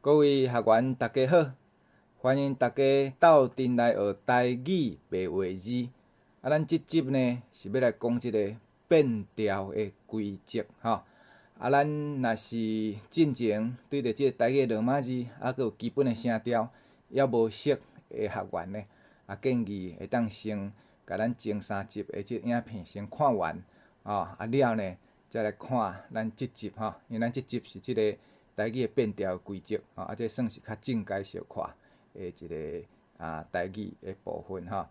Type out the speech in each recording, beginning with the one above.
各位学员，大家好！欢迎大家斗阵来学台语白话字。咱即集呢是要来讲即个变调的规则吼。咱若是进前对着即个台语的罗马字，佮有基本的声调，还无熟的学员呢，建议会当先甲咱前3集的即个影片先看完，了呢，再来看咱即集吼。因为咱即集是即个台语的变调的规则，这算是较正解小可的一个台语的部分吼。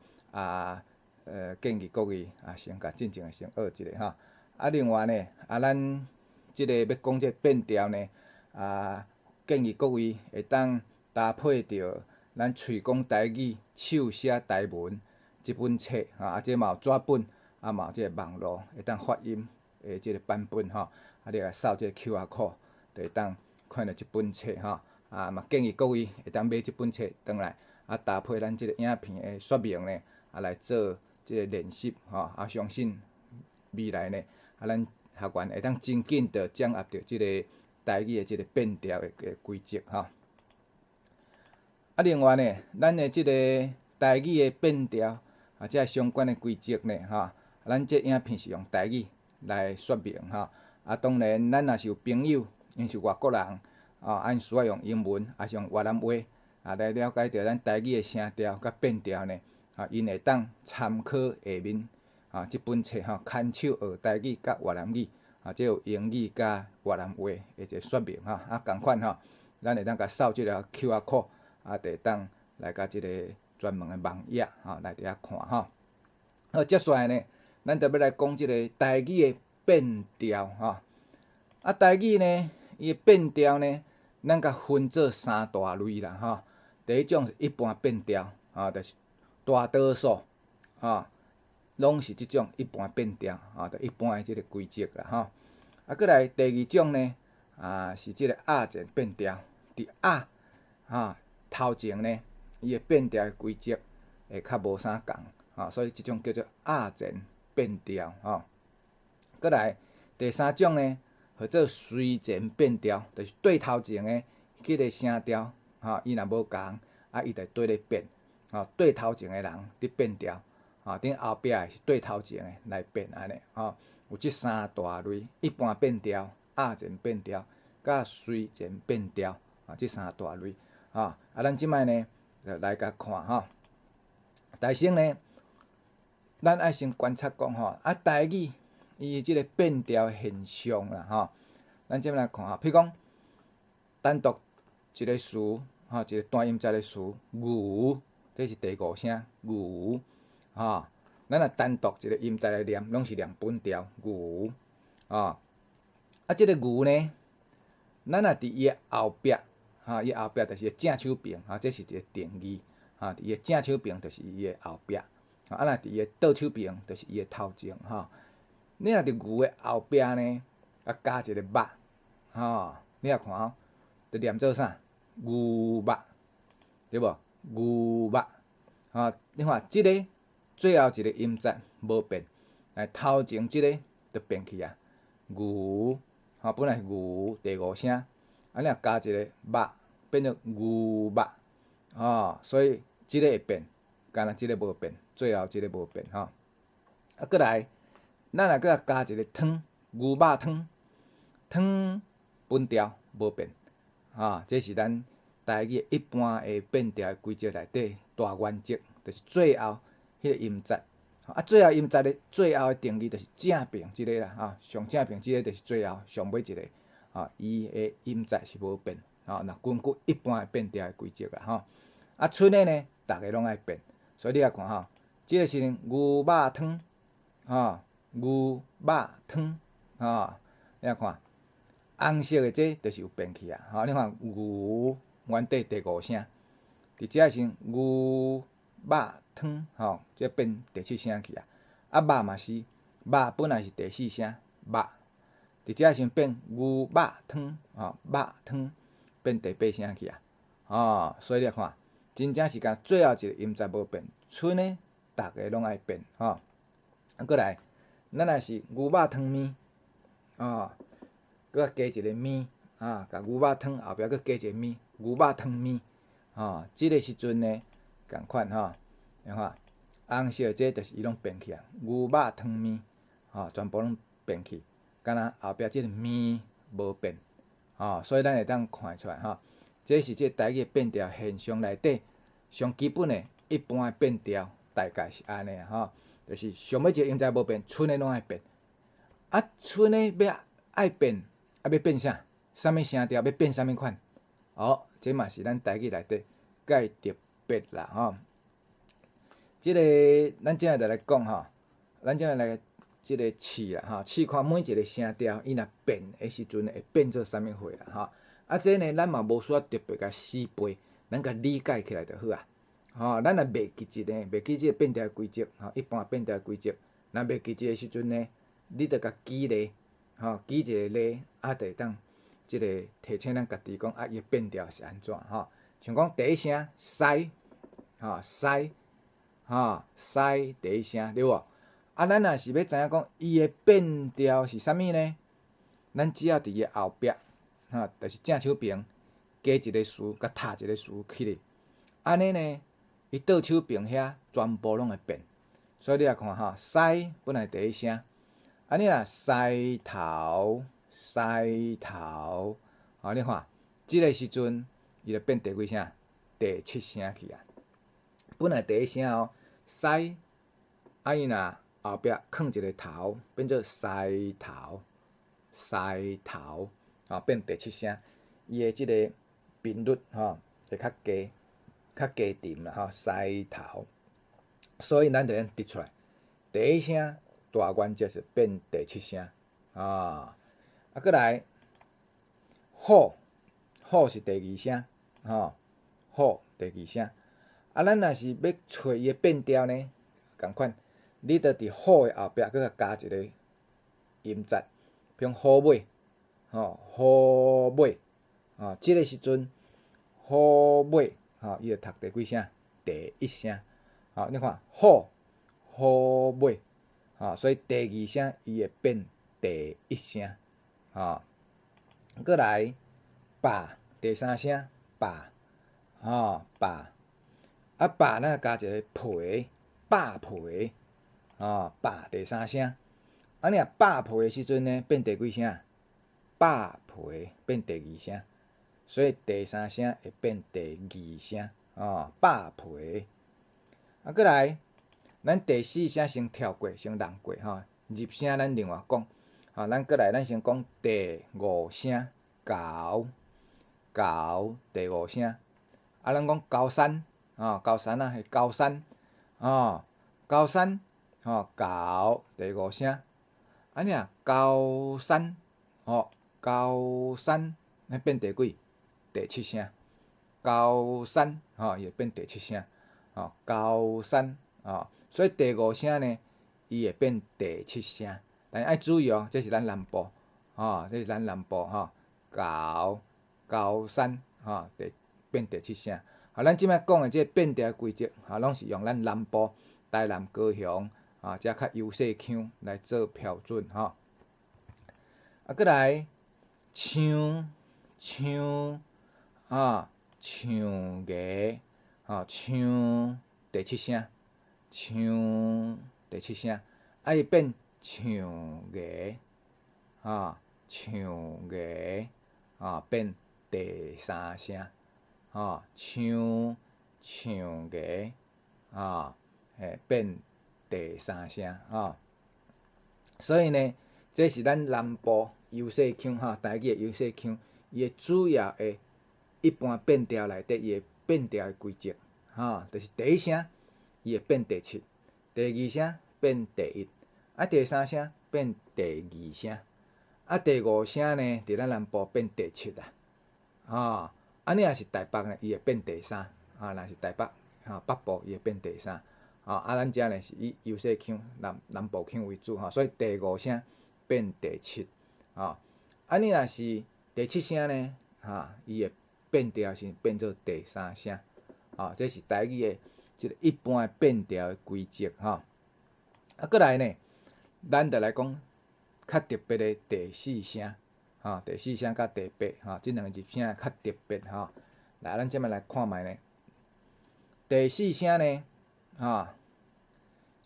建议各位先甲真正的先学一下吼。另外呢，咱即个要讲这个变调呢，建议各位会当搭配着咱喙讲台语、手写台文即本册这嘛有纸本，嘛有即个网络会当发音的即个版本吼。你来扫即个 QR code， 就会当看到即本册吼。嘛建议各位会当买即本册转来，搭配咱即个影片的说明呢，来做即个练习吼。相信未来呢，咱学员会当真紧地掌握着即个台语的即个变调的规则吼。另外呢，咱的即个台语的变调这相关的规则呢，咱这影片是用台语来说明吼。当然，咱若是有朋友，因是外国人，因需要用英文，是用越南话，来了解到咱台语的声调甲变调呢，因会当参考下面即本册牵手学台语甲越南语，即有英语甲越南话的一个说明共款咱会当甲扫即个 QR code，就会当来甲即个专门的网页来伫遐看吼。好，接下来呢，咱就要来讲即个台语的变调吼。台语呢，伊的变调呢，咱甲分做3大类啦吼。第一种是一般变调，就是大多数拢是即种一般变调就一般的即个规则啦吼。过来第二种呢，是即个亚前变调，伫头前呢，伊的变调的规则会较无啥共所以即种叫做亚前变调过来第三种呢，叫做随前变调，就是对头前的迄个声调伊若无共，伊就对咧变对头前的人伫变调等后壁是对头前的来变安尼有即3大类：一般变调、亚前变调、甲随前变调即3大类咱即摆呢，就来甲看吼。首先呢，咱爱先观察讲台语伊即个变调现象啦咱即摆来看譬如讲单独一个词一个单音节的词，牛，这是第5声，牛咱若单独一个音节来念，拢是念本调牛即个牛呢，咱若伫伊的后壁伊后壁就是正手边这是一个定义伫伊的正手边就是伊的后壁若伫伊的倒手边就是伊的头前你若伫牛的后壁呢，加一个肉你若看就念做啥？牛肉，对无？牛肉你看即个最后一个音节无变，头前即个就变去牛本来是牛第5声，你若加一个肉，变做牛肉所以即个会变，干若即个无变，最后即个无变过来，咱若搁加一个汤，牛肉汤，汤本调无变这是咱台语一般的变调的规则内底大原则，就是最后迄个音节最后音节的最后的定义就是正平即个啦上正平即个就是最后上尾一个伊的音节是无变若根据一般的变调的规则啦剩的呢，逐个拢爱变，所以你来看即个是牛肉汤牛肉汤你来看红色的这就是有变去你看牛原底第5声，伫遮是牛肉汤这变第7声去肉嘛是肉本来是第4声肉，伫遮先变牛肉汤肉汤变第8声去所以你看真正是甲最后一个音节无变，剩的逐个拢爱变过来咱若是牛肉汤面搁加一个面甲牛肉汤后壁佫加一个面，牛肉汤面，即个时阵呢，共款你看红色这就是伊拢变去啊，牛肉汤面，全部拢变去，敢若后壁即个面无变，所以咱会当看出来这是即台语变调现象内底上基本的一般的变调，大概是安尼就是上尾一个音节无变，剩的拢爱变。剩的要爱变，要变啥？啥物声调要变啥物款？这嘛是咱台语内底介特别啦即个咱即下就来讲咱即下来即个试啦试看每一个声调伊若变的时阵会变做啥物货啦这呢咱嘛无需要特别甲死背，咱甲理解起来就好咱若袂记即个变调规则一般变调规则，若袂记即个时阵呢？你着甲记咧，记一个咧，就会当即个提醒咱家己讲伊的变调是安怎像讲第一声西，西第一声对无？咱若是要知影讲伊的变调是啥物呢？咱只要伫伊后壁，就是正手边加一个词，甲踏一个词起咧，安尼呢，伊倒手边遐全部拢会变。所以你来看西本来第一声。你若西头，你看，即个时阵伊就变第几声？第七声去啊。本来第一声西，伊若后壁放一个头，变做西头，变第七声。伊的即个频率会较低沉啦西头。所以咱就得出来，第一声。大原则是变第七声过来好是第二声好第二声咱若是要找伊的变调呢，共款，你着伫好的后壁佫甲加一个音节，比如好尾好尾即个时阵好尾伊着读第几声？第一声你看好尾。所以第二声伊会变第一声过来爸第三声爸爸爸咱加一个皮爸皮爸第三声你若爸皮的时阵呢，变第几声？爸皮变第二声，所以第三声会变第二声爸皮过来。咱第四声先跳过，先弄过入声咱另外讲咱过来，咱先讲第五声高第五声咱讲高山高山是高山高山高第五声你若高山高山那变第几？第七声高山伊会变第七声高山所以第五声呢，伊会变第七声，但爱注意这是咱南部这是咱南部高山变第七声咱即摆讲的这变调规则拢是用咱南部台南高雄遮较优势腔来做标准过来唱艺唱第七声。唱第七声伊变唱艺唱艺变第三声唱艺变第三声所以呢，这是咱南部优势腔台语的优势腔，伊的主要的一般变调内底伊的变调的规则就是第一声。伊会变第七，第二声变第一，第三声变第二声，第五声呢，伫咱南部变第七你若是台北呢，伊会变第三若是台北北部伊会变第三咱遮呢是以优势腔南部腔为主所以第五声变第七你若是第七声呢伊会变调是变做第三声这是台语的。即个一般的变调的规则过来呢，咱就来讲较特别的第四声第四声甲第八即两个入声较特别来，咱即摆来看觅呢。第四声呢像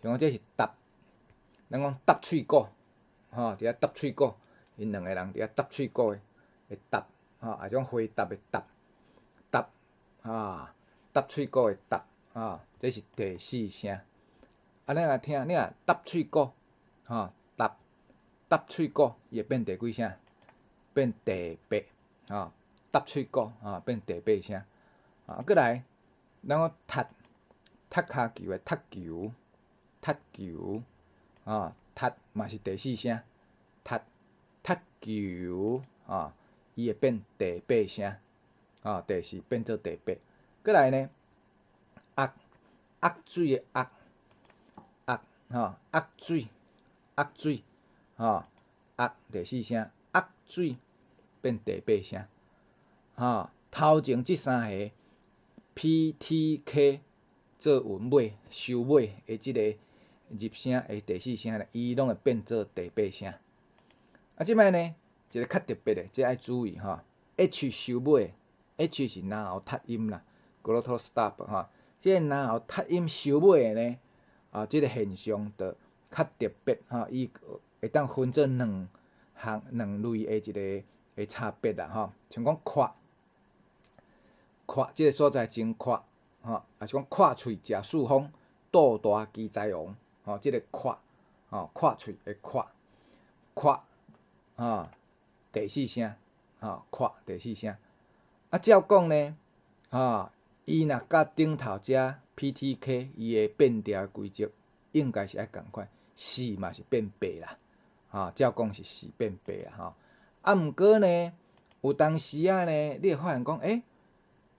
讲这是搭，咱讲搭喙鼓伫遐搭喙鼓，因两个人伫遐搭喙鼓的搭啊种回答的答搭喙鼓的搭这是第四声。你若听，你若搭喙鼓搭喙鼓，伊会变第几声？变第八搭喙鼓变第八声过来，咱讲踢骹球的踢球踢嘛是第四声，踢球伊会变第八声第四变做第八。过来呢，压水的压水压第四声，压水变第八声头前即三个 PTK 做韵尾收尾的即个入声的第四声咧，伊拢会变做第八声。即摆呢，一个较特别的，这爱注意H 收尾 ，H 是若后读音啦 ，glottal stop 即个若后读音收尾的呢，即个现象就较特别伊会当分做两类的一个差别啦像讲胯即个所在真胯也是讲胯喙食四方，肚大鸡财王即个胯胯喙的胯第四声胯第四声。照讲呢伊若甲顶头遮 PTK 伊的变调的规则应该是爱共款，4嘛是变8啦照讲是4变8啦毋过呢，有当时呢，你会发现讲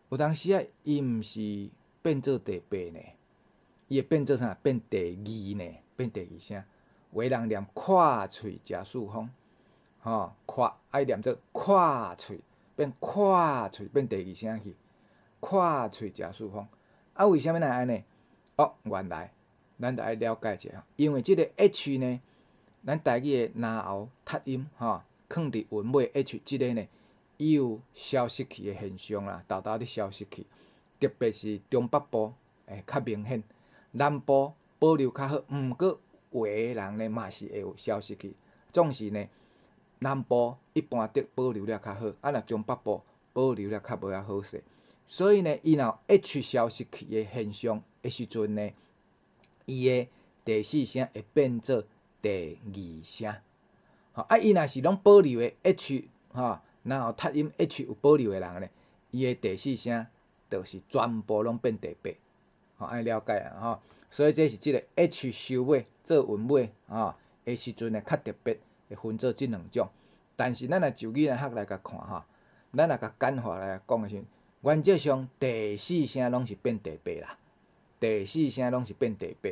有当时伊毋是变做第八呢，伊会变做啥？变第二呢？变第二声。有的人念胯喙食四方胯爱念做胯喙，变胯喙变第二声去，胯喙食四方。为什么会安尼？原来咱着爱了解一下，因为即个 H 呢，咱台语的若后读音放伫韵尾 H 即个呢，伊有消失去的现象啦，豆豆咧消失去，特别是中北部会较明显，南部保留较好，毋过有的人呢嘛是会有消失去。总是呢，南部一般得保留了较好，若中北部保留了较无遐好势。所以呢，伊若 H 消失去的现象的时阵呢，伊的第四声会变做第二声。伊若是拢保留的 H 然后读音 H 有保留的人呢，伊的第四声就是全部拢变第八。安尼了解啊所以这是即个 H 收尾做韵尾的时阵呢，较特别会分做即两种。但是咱若就语言学来甲看咱若甲简化来讲的时阵，原则上第四声拢是变第八啦，第四声拢是变第八。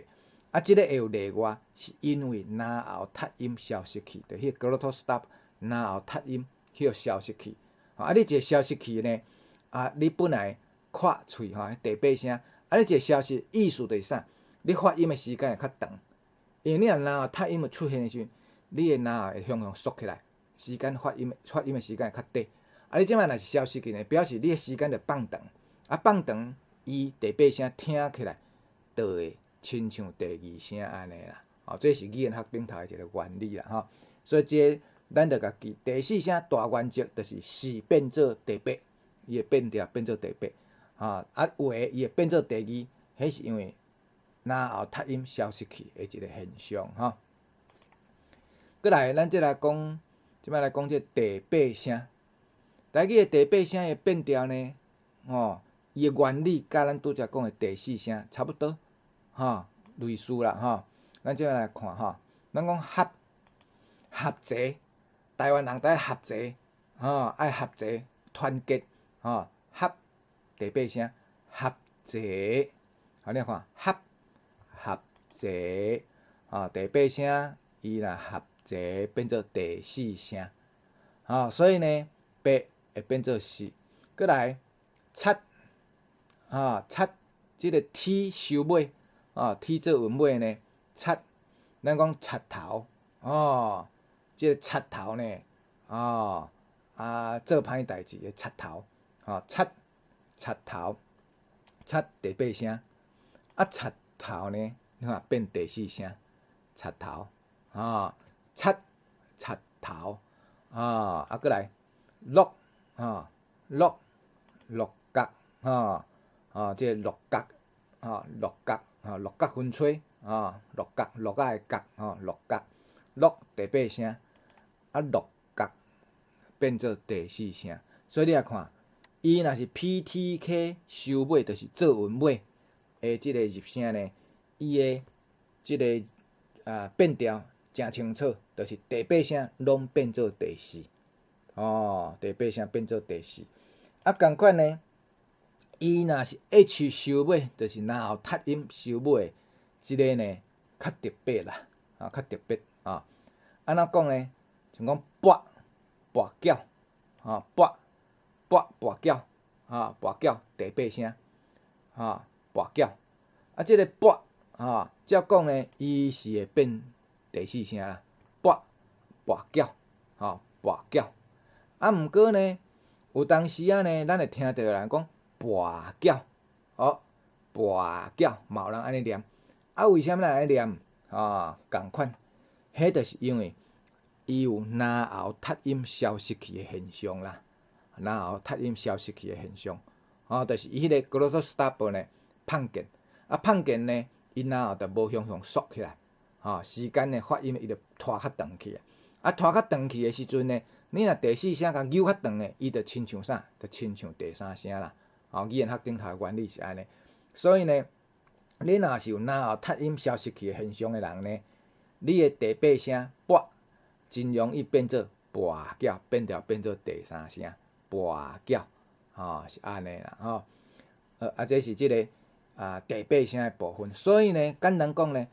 即个会有例外，是因为若后读音消失去，就迄个 glottal stop 若后读音迄个消失去。你一个消失去呢，你本来看喙第八声，你一个消失，意思就是啥？你发音的时间会较长，因为你若后读音出现的时阵，你的后会向缩起来，时间发音的时间会较短。你即摆若是消失去呢，表示你的时间就放长，放长，伊第八声听起来就会亲像第二声安尼啦。这是语言学顶头的一个原理啦所以这咱着甲记，第四声大原则就是4变做第八，伊会变调变做第八有诶伊会变做第二，迄是因为若后读音消失去的一个现象过来，咱再来讲，即摆来讲这第八声。台语的第八声的变调呢，伊的原理甲咱拄则讲的第四声差不多，类似啦咱即摆来看咱讲合齐，台湾人在合齐爱合齐团结合第八声合齐，你看合齐第八声伊若合齐变做第四声所以呢八会变做4。过来擦即个 T 收尾T 做韵尾呢，擦咱讲擦头即个擦头呢做歹代志的贼头，贼头，贼第八声，贼头呢，你看变第四声，贼头，贼头，过来鹿，鹿角，即个鹿角，鹿角分吹，鹿角的角，鹿角，鹿第八声，鹿角变做第四声，所以你来看，伊若是 PTK 收尾，就是做韵尾的即个入声呢，伊的即个变调诚清楚，就是第八声拢变做第四，第八声变做第四。共款呢，伊若是 H 收尾，就是若后读音收尾的，即个呢较特别啦，较特别安怎讲呢？像讲跋筊，跋筊第八声，跋筊。即个跋，照讲呢，伊是会变第四声啦，跋筊，跋筊。毋过呢，有当时呢，咱会听到有人讲跋筊，跋筊，嘛有人安尼念。为什么咱安尼念？共款，迄就是因为伊有若后读音消失去的现象啦，若后读音消失去的现象，就是伊迄个 glottal stop 呢碰见，碰见呢，伊若后就无向缩起来，时间呢发音伊就拖较长去拖较长去的时阵呢，你若第四声甲扭较长的，伊就亲像啥？就亲像第三声啦。语言学顶头的原理是安尼，所以呢，你若是有若后读音消失去的现象的人呢，你的第八声跋真容易变做跋筊，变调变做第三声跋筊，是安尼啦，这是即个第八声的部分。所以呢，简单讲呢，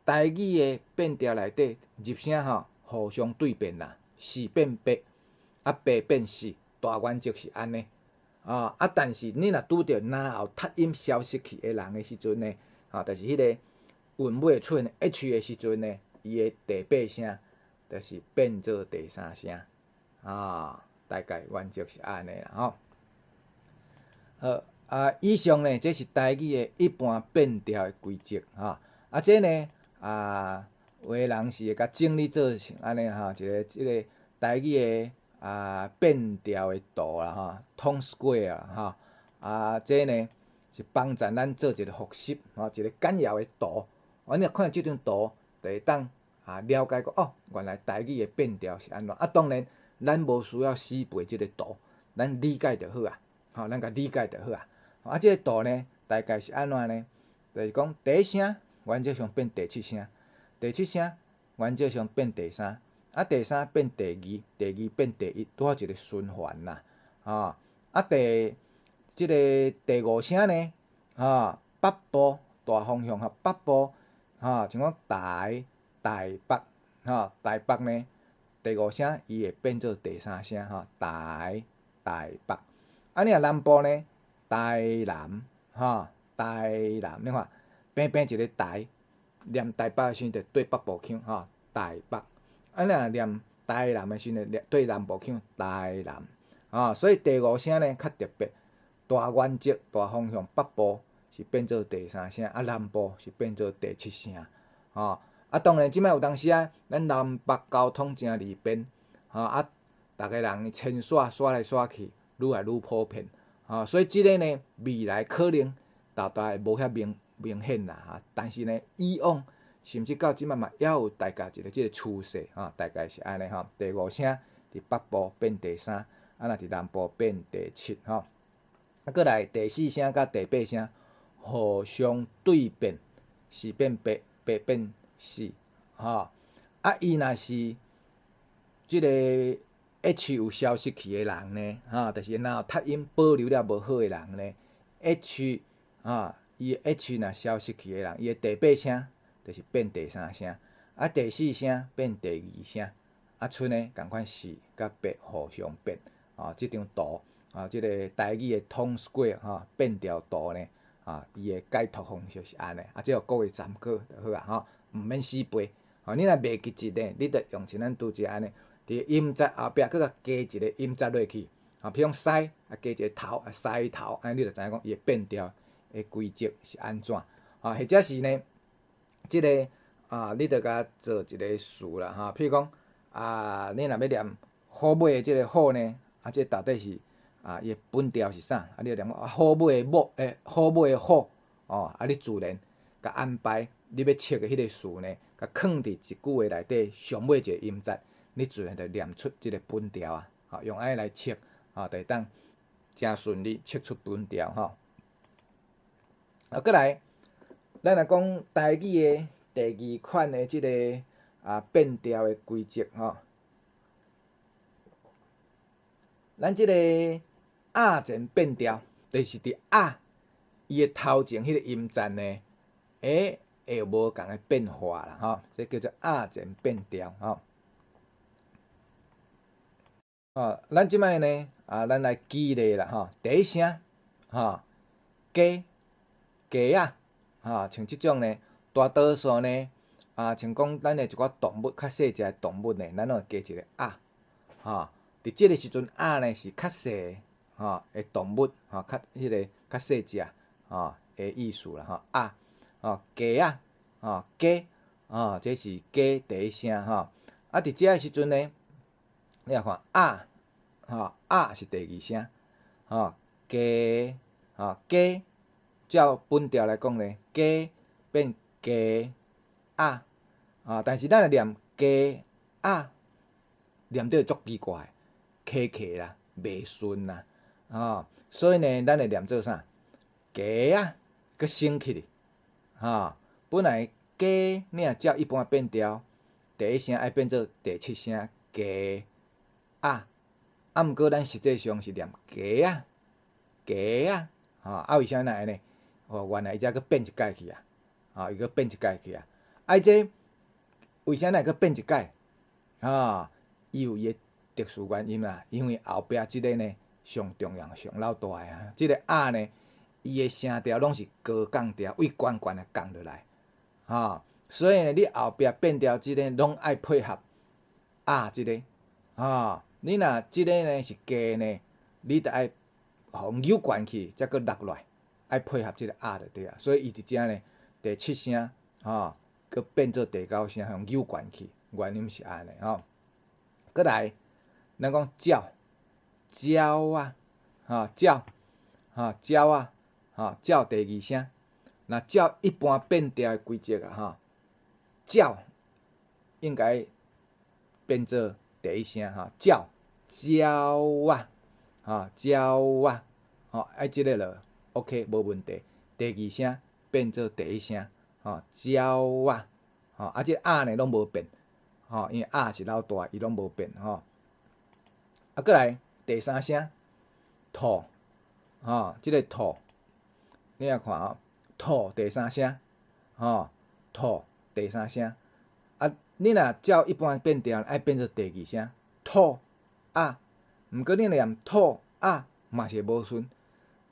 台语的变调内底入声互相对变啦，四变八，八变四，大原则是安尼。但是你若拄着若后读音消失去的人的时阵呢，就是迄个韵尾出现 H 的时阵呢，伊的第八声就是变做第三声，大概原则是安尼啦，以上呢，这是台语的一般变调的规则，这呢，有的人是会甲整理做成安尼一个即个台语的变调的图啦，tone square 啦，这呢是帮助咱做一个复习，一个简要的图。你若看到即张图，就会当了解讲原来台语的变调是安怎。当然，咱无需要死背即个图，咱理解就好咱甲理解就好即个图呢，大概是安怎呢？就是讲第一声原则上变第七声，第七声原则上变第三。第三变第二，第二变第一，拄好一个循环啦。即个第五声呢，北部大方向北部，像讲台北，台北呢，第五声伊会变做第三声台北。你若南部呢，台南，台南，你看边边一个台，念台北的时阵就对北部腔台北。你若念台南的时阵，对南部腔台南，所以第五声呢较特别，大原则、大方向，北部是变做第三声，南部是变做第七声，当然即摆有当时咱南北交通诚利便，逐个人迁徙来徙去，愈来愈普遍，所以即个呢，未来可能大概无遐明显啦，但是呢，以往甚至到即摆嘛，也有大概一个即个趋势，大概是安尼第五声伫北部变第三，若伫南部变第七，过来第四声甲第八声互相对变，四变八，八变四，伊若是即个 H 有消失去的人呢，就是若后读音保留了无好的人呢 ，H 伊 H 若消失去的人，伊的第八声就是变第三声，第四声变第二声，剩的共款四甲八互相变，即张图，即个台语的tone square 变调图呢，伊的解读方式是安尼，即互各位参考就好毋免死背。你若袂记一呢，你着用像咱拄则安尼，伫音节后壁佫甲加一个音节落去，比如西啊加一个头啊西头，安尼你就知影讲伊的变调的规则是安怎，或者是呢，即个你着甲做一个词啦，譬如讲你若要念虎尾的即个虎呢，即到底是伊的本调是啥？你着念虎尾的虎尾的虎，你自然甲安排你要测的迄个词呢，甲放伫一句话内底上尾一个音节，你自然着念出即个本调啊，用安尼来测，就会当诚顺利测出本调吼。过来，咱若讲台语的第二款的即个变调的规则吼，咱即个前变调，就是伫伊的头前迄个音节呢，会有无共的变化啦吼，这叫做前变调吼。咱即摆呢咱来举例啦吼，第一声鸡啊，像即种呢，大多数呢像讲咱的一寡动物较细只的动物呢，咱拢会加一个伫即个时阵呢是较细的动物较迄个较细只的意思啦鸡啊鸡这是鸡第一声伫遮个时阵呢，你若看是第二声鸡鸡，照本调来讲呢，鸡变鸡但是咱若念鸡念得足奇怪，客啦，袂顺啦所以呢，咱会念做啥？鸡佮升起哩本来鸡你若照一般变调，第一声爱变做第七声鸡毋过咱实际上是念鸡为啥咱安尼？原来伊遮佫变一解去伊佫变一解去这为啥咱会佫变一解伊有伊的特殊原因啦，因为后壁即个呢上重要、上老大的即个呢，伊的声调拢是高降调，位悬悬的降落来所以呢，你后壁变调即个拢爱配合即个你若即个呢是鸡呢，你着爱互扭悬去，才佫落来，爱配合即个就对啊。所以伊伫遮呢，第七声佫变做第九声，互扭悬去，原因是安尼过来，咱讲鸟鸟第二声，若照一般变调的规则鸟应该变做第一声鸟即个落 OK 无问题。第二声变做第一声鸟即个呢拢无变因为是老大，伊拢无变过来第三声兔即个兔，你若看兔第三声兔第三声你若照一般变调，爱变做第二声兔毋过你若念兔嘛是无顺，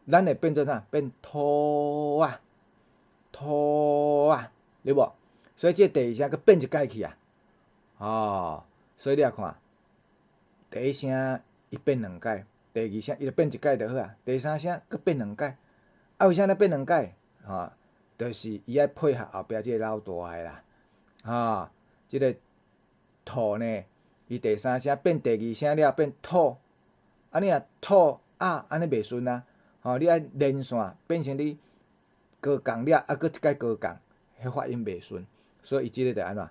咱会变做啥？变兔对无？所以即个第二声佫变一解去所以你若看第一声伊变两解，第二声伊就变一解就好第三声佫变两解为啥变两解就是伊爱配合后壁即个老大的啦即个兔呢，伊第三声变第二声了变兔你若兔安尼袂顺你爱连线变成你高降了佫一解高降，迄发音袂顺，所以伊即个着安怎？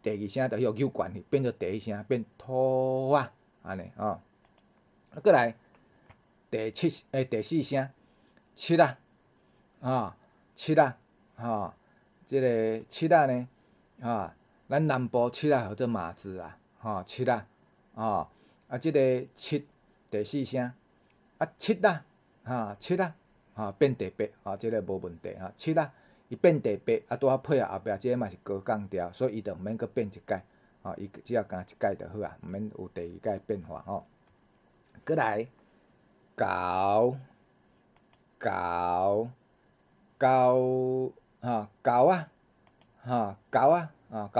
第二声着扭悬去，变做第一声变兔安尼过来第四声七即个七呢咱南部七号做马字七即个七第四声七变第八即个无问题七伊变第八拄好配合后壁即个嘛是高降调，所以伊就毋免佫变一解伊只要加一解就好毋免有第二解变化过来狗狗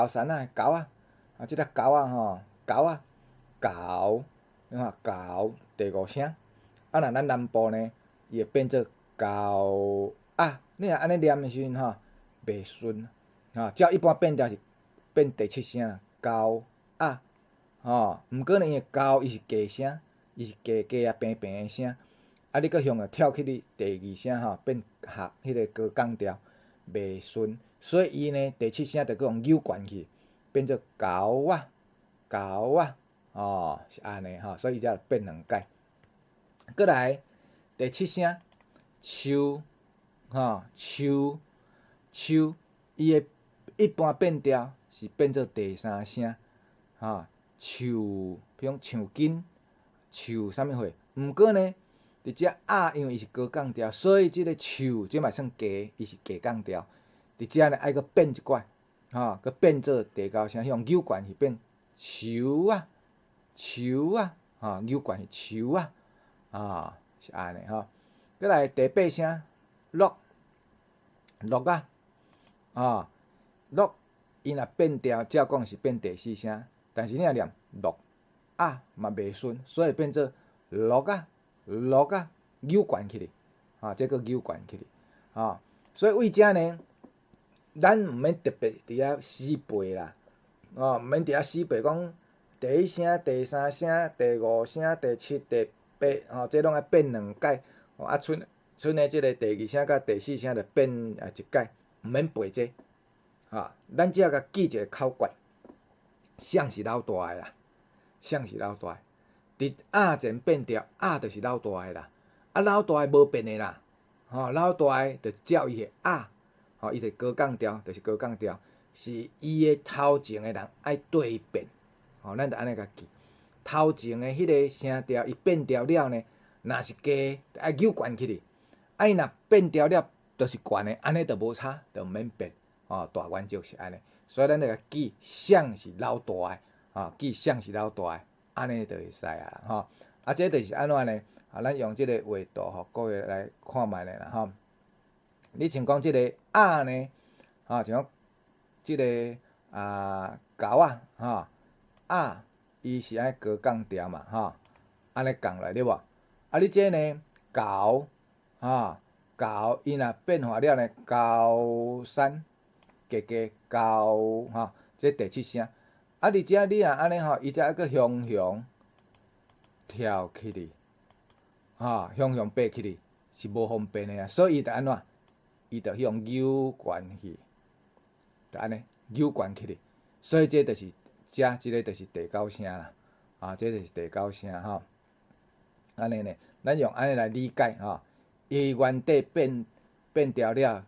山狗即个猴啊吼，猴啊，猴，你看猴第五声。啊，若咱南部呢，伊会变做猴啊。你若安尼念的时阵吼，袂顺吼。照一般变调是变第七声啦，猴啊吼。毋过呢，伊的猴伊是假声，伊是假啊平平的声。啊，你搁向着跳去你第二声吼，变合迄个高降调，袂顺。所以伊呢，第七声着搁用扭悬去，变做猴啊，猴啊，哦，是安尼吼。所以伊才变两解。过来第七声，树，吼，树，树，伊的一般变调是变做第三声，吼，树，比如像根，树啥物货。毋过呢，伫遮啊，因为伊是高降调，所以即个树即嘛算低，伊是低降调。伫遮呢，爱搁变一寡，吼，搁变做第九声，用扭悬去变树啊，树啊，吼，扭悬是树啊，啊，是安尼吼。过来第八声，落，落啊，啊，落，伊若变调，照讲是变第四声，但是你若念落啊嘛袂顺，所以变做落啊，落啊，扭悬起哩，啊，这个扭悬起哩，啊，所以为遮呢，咱毋免特别伫遐死背啦，哦，毋免伫遐死背讲第一声、第三声、第五声、第七、第八，吼，这拢爱变两解，哦，啊，剩的即个第二声甲第四声着变一解，毋免背这，啊，咱只要甲记一个口诀，像是老大的啦，像是老大的。伫啊前变调，啊就是老大的啦，啊老大的无变的啦，吼，老大的就照伊的啊，吼，伊就高降调，就是高降调，是伊的头前的人爱对伊变，吼，咱着安尼甲记。头前的迄个声调，伊变调了呢，若是低，爱扭悬起哩；啊，伊若变调了，就是悬的，安尼就无差，就毋免变。吼，大原则是安尼，所以咱着甲记像是老大的，吼，记像是老大的。安尼就会使啊，吼！啊，这就是安怎呢？啊，咱用即个画图吼，各位来看觅咧啦，吼！你像讲即个啊呢，吼，像讲即个狗啊，吼啊，伊是爱高降调嘛，吼，安尼降来对无？啊，你这呢狗，吼狗，伊若变化了呢，狗山，加加狗，吼，这第七声。啊！伫遮你若安尼吼，伊才搁向跳起哩，吼，向爬起哩，是无方便的啊。所以伊着安怎？伊着向扭悬去，着安尼扭悬起哩。所以这就是遮，即个就是第九声啦，啊，这就是第九声吼。安尼呢，咱用安尼来理解吼，伊原底变调了，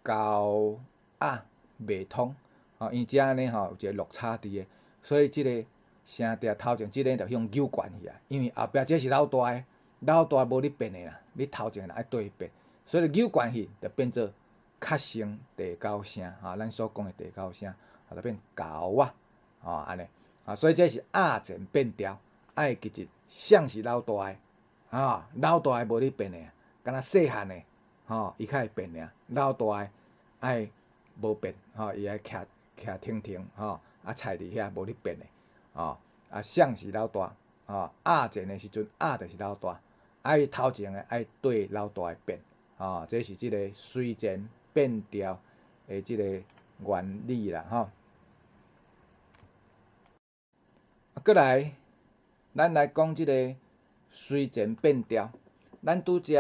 高啊袂通。吼，因遮呢吼有一个落差伫诶，所以即个声调头前即个着向扭悬去啊，因为后壁这是老大诶，老大无你变诶啦，你头前爱对伊变，所以扭悬去着变做较成第九声，吼，咱所讲诶第九声，就变高啊，吼安尼，啊，所以这是啊前变调，爱记一像是老大诶，吼，老大诶无你变诶，敢若细汉诶，吼，伊较会变尔，老大诶爱无变，吼，伊爱徛停停，吼，啊，踩伫遐无你变诶，吼，啊，像是老大，吼，啊前诶时阵，啊就是老大，啊伊头前诶爱对老大诶变，吼，这是即个随前变调诶即个原理啦，吼。过来，咱来讲即个随前变调，咱拄则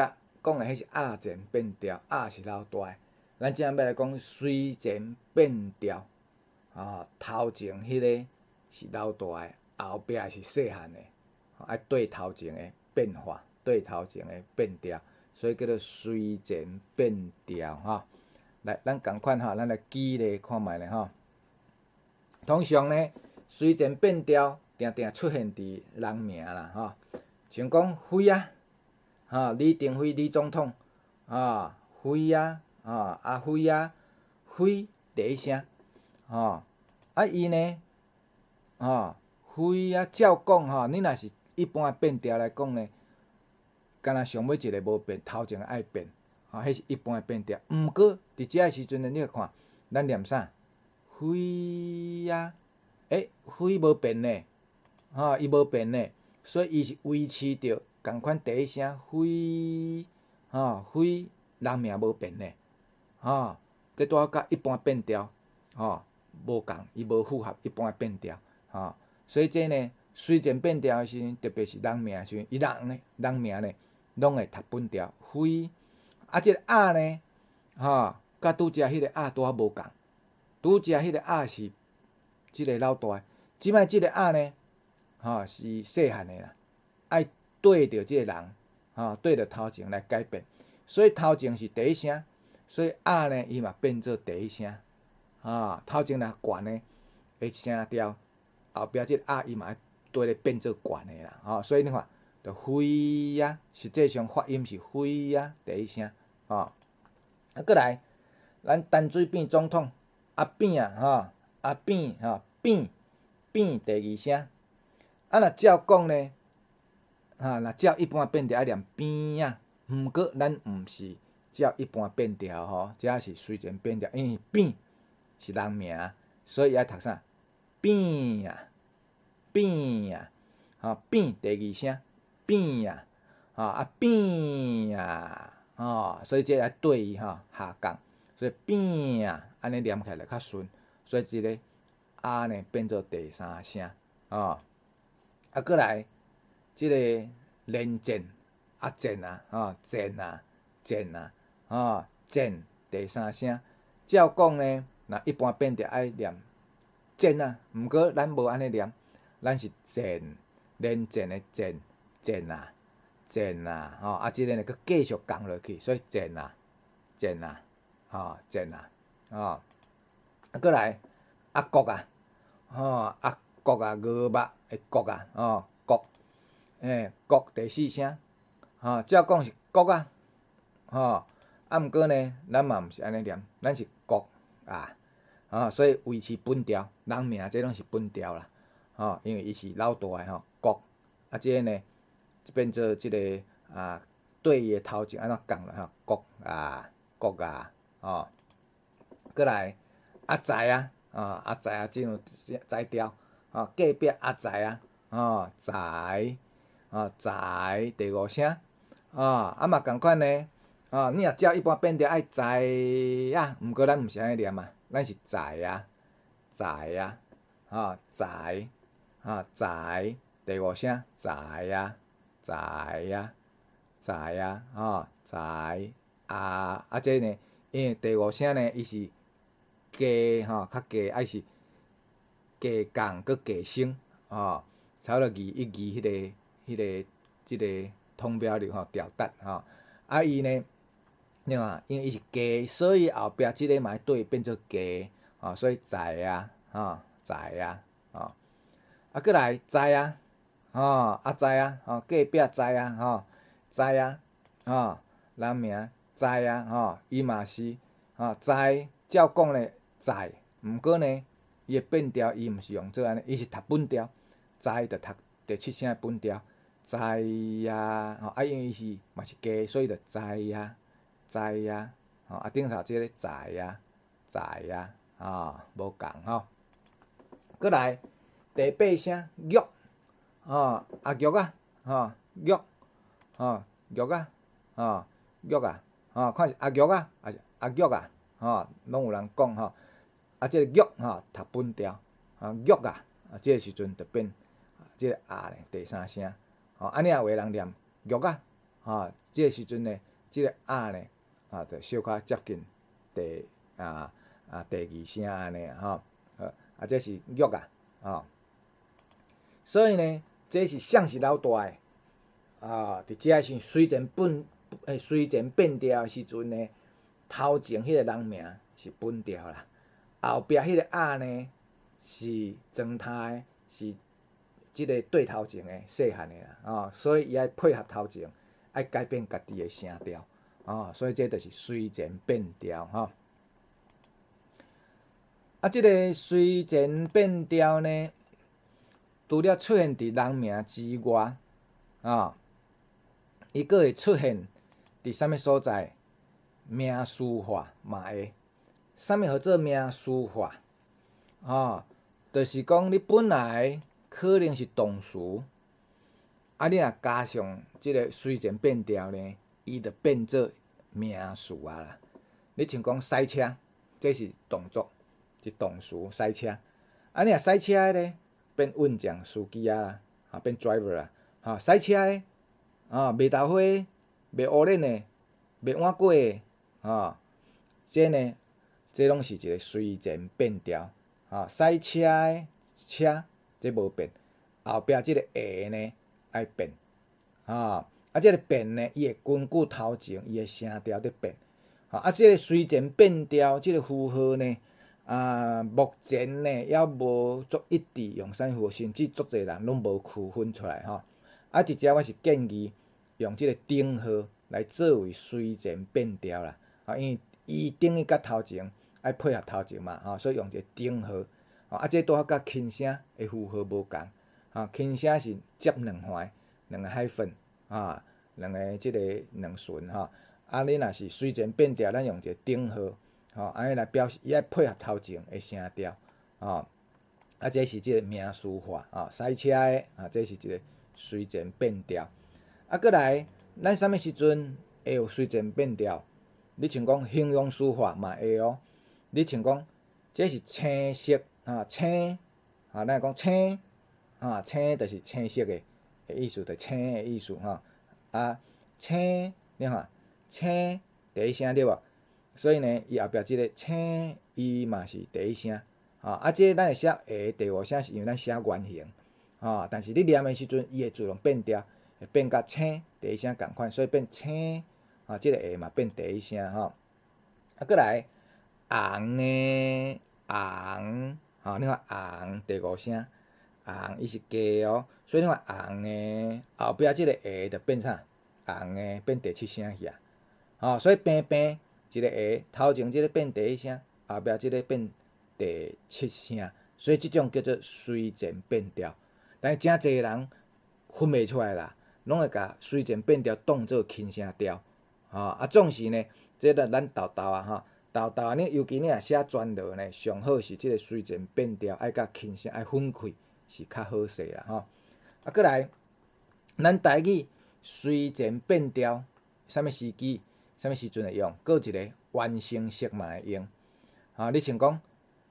讲诶迄是啊前变调，啊是老大诶，咱即下要来讲随前变调。头前迄个是老大诶，后壁是细汉诶，爱对头前诶变化，对头前诶变调，所以叫做随前变调吼。来，咱共款吼，咱来举例看觅咧吼。通常呢，随前变调定定出现伫人名啦吼，像讲辉啊，李登辉李总统，辉啊，阿辉啊，辉第一声。伊呢，辉啊，照讲吼，你若是一般变调来讲呢，敢若上尾一个无变，头前爱变，迄是一般变调。毋过伫遮个时阵呢，你看，咱念啥？辉啊，非无变呢，伊无变呢，所以伊是维持着共款第一声非，非人名无变呢，这拄好甲一般变调，无共，伊无符合一般变调，所以这呢，随前变调的时阵，特别是人名的时阵，伊人名呢，拢会读本调非，即个呢，甲拄则迄个拄仔无共，拄则迄个是即个老大，即摆即个呢，是细汉的啦，爱对着即个人，对着头前来改变，所以头前是第一声，所以呢，伊嘛变做第一声，头前若悬的个声调，后壁即个伊嘛爱对咧变做悬的啦，所以你看，就非啊，实际上发音是非啊，第一声，过来，咱淡水扁总统扁扁扁第二声，若照讲呢，若照一般变调爱念边啊，毋过咱毋是照一般变调这是随前变调，因为扁是人名，所以爱读啥？扁啊，扁啊，扁第二声，扁啊，扁啊，所以这爱对伊下降，所以扁啊，安尼念起来较顺，所以即个呢变做第三声，过来即个连键键键第三声，照讲呢，若一般变调爱念键毋过咱无安尼念，咱是键连键的键键即个呢佫继续降落去，所以键键过来国国五目的国国，国第四声，照讲是国毋过呢，咱嘛毋是安尼念，咱是国所以维持本调，人名这拢是本调啦，因为伊是老大的国，即个呢变做即个对伊的头前安怎降了国国过来在进入在调，隔壁在在第五声，嘛共款呢，你若照一般变调爱在毋过咱毋是安尼念咱是在在第五声在这呢，因为第五声呢，伊是加较加爱是加降佮加升，差不多一迄个通标流调达伊呢，你看，因为伊是加，所以后壁即个嘛爱对变做加，所以在在过来在在隔壁在在人名在伊嘛是在，照讲咧在，毋过呢，伊的变调伊毋是用做安尼，伊是读本调，在着读第七声的本调，在因为伊是嘛是加，所以着在在顶头即个在在无共过来第八声玉玉玉玉看是玉拢有人讲即个玉读本调玉即个时阵着变即个呢第三声安尼也有个人念玉即个时阵呢，即个呢着小可接近第二声安尼这是玉所以呢，这是像是老大的伫遮是随前变调的时阵呢，头前迄个人名是本调啦，后壁迄个呢是装他的，是即个对头前的细汉的啦所以伊爱配合头前，爱改变家己的声调所以这就是随前变调即个随前变调呢，除了出现伫人名之外伊佫会出现伫啥物所在？名词化嘛会。啥物叫做名词化？就是讲你本来可能是动词，啊，你若加上即个随前变调呢，伊就变做名词啊啦。你像讲驶车，这是动作，是动词驶车。啊，你若驶车的咧，变运将司机啊啦，啊变 driver 啦，哈，驶车的，啊卖豆花、卖乌莲的、卖碗粿的，啊，这呢，这拢是一个随前变调，啊，驶车的车这无变，后壁即个下呢爱变，啊，即个变呢，伊会根据头前伊的声调伫变，啊，即个随前变调，即个符号呢。目前呢，还无足一致用啥符号，甚至足侪人拢无区分出来吼。直接我是建议用即个顶号来作为随前变调啦。因为伊等于甲头前爱配合头前嘛，所以用一个顶号。这拄好甲轻声的符号无共。轻声是接两环，两个海粉，两个即个两顺你若是随前变调，咱用一个顶号。安尼来表示伊爱配合头前的声调，这是即个名词化，驶车的这是一个随前变调。过来，咱啥物时阵会有随前变调？你像讲形容词化嘛会哦。你像讲，这是青色，青，咱讲青，青就是青色的意思，就青的意思青，你看，青第一声对无？所以呢，伊后壁即个青，伊嘛是第一声，即咱会写下第五声是因为咱写原形，但是你念的时阵，伊会自动变调，会变甲青第一声共款，所以变青，即个下嘛变第一声过来红的红，你看红第五声，红伊是加哦，所以你看红的后壁即个下就变啥？红的变第七声去所以平平。一个下，头前即个变第一声，后壁即个变第七声，所以即种叫做随前变调。但是真侪人分袂出来啦，拢会甲随前变调当做轻声调，总是呢，这个咱豆豆你尤其你若写专栏呢，上好是即个随前变调爱甲轻声爱分开是较好势啦过来，咱台语随前变调，啥物时机？啥物时阵会用？搁一个完成式嘛会用。你像讲，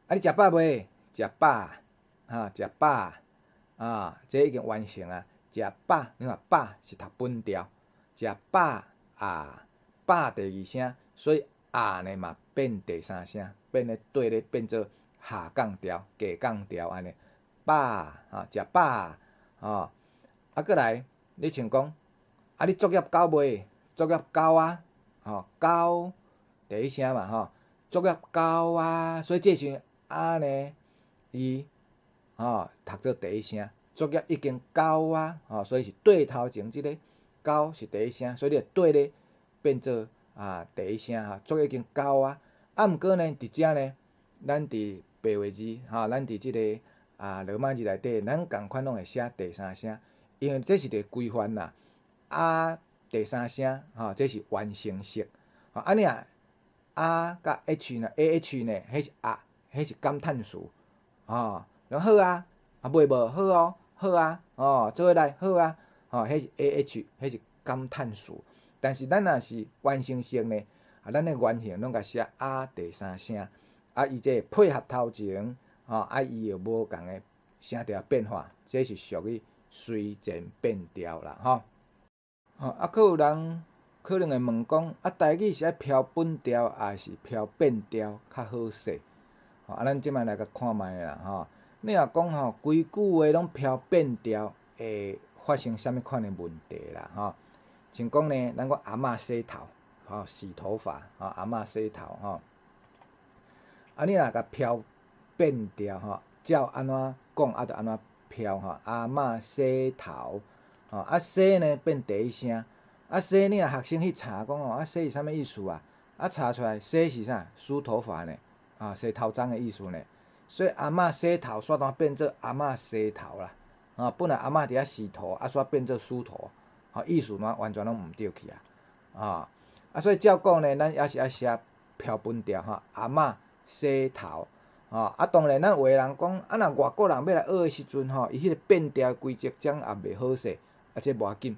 你食饱未？食饱，食饱，这已经完成啊。食饱，你看饱是读本调，食饱饱第二声，所以呢嘛变第三声，变咧对咧变做下降调、下降调安尼。饱，食饱，过来，你像讲，你作业到未？作业到啊。到第一声嘛作业到啊，所以这时呢，伊读做第一声，作业已经到啊，所以是对头前即个到是第一声，所以你会对咧变做第一声作业已经到啊。毋过呢，伫遮呢，咱伫白话字咱伫即个罗马字内底，咱共款拢会写第三声，因为这是一个规范啦。第三声这是完成式。你甲 H 呢 ？AH 呢？迄是迄是感叹词。然后好啊，袂无好哦，好啊，做伙来好啊，迄是 AH， 迄是感叹词。但是咱若是完成式呢，咱的原形拢甲写第三声，伊这配合头前，伊又无共的声调变化，这是属于随前变调啦，佫有人可能会问讲，台语是爱标本调，还是标变调较好势？咱即摆来甲看卖啦，你若讲规句话拢标变调，会发生啥物款的问题啦？像讲呢，咱讲阿嬷洗头，洗头发，阿嬷洗头，你若甲标变调，照安怎讲，就安怎标阿嬷洗头。洗呢变第一声，洗你若学生去查讲洗是啥物意思查出来洗是啥？梳头发呢，洗头鬃的意思呢。所以阿嬷洗头煞当变做阿嬷洗头啦，本来阿嬷伫遐洗头，煞变做梳头，意思嘛完全拢毋对去所以照讲呢，咱还是爱写标本调阿嬷洗头，啊，当然咱有诶人讲，若外国人要来学诶时阵伊迄个变调规则讲也袂好势，这无要紧，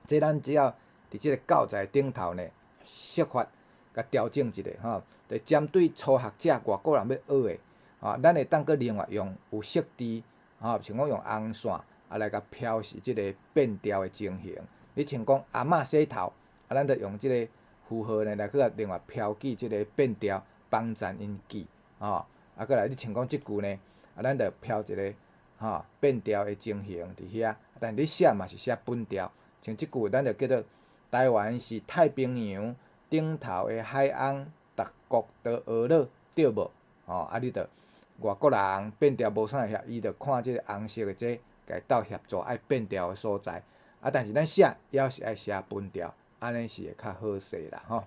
这咱只要伫即个教材顶头呢，设法甲调整一下就针对初学者外国人要学诶，咱会当搁另外用有色字，像讲用红线来甲标示即个变调诶情形。你像讲阿嬷洗头，咱着用即个符号呢来去甲另外标记即个变调，帮助因记过来你像讲即句呢，咱着标一个变调诶情形伫遐，但你写嘛是写本调，像即句咱着叫做台湾是太平洋顶头诶海翁，逐国都学了，对无？你着外国人变调无啥会晓，伊着看即个红色诶这，甲伊斗协助爱变调诶所在，但是咱写抑是爱写本调，安尼是会较好势啦吼。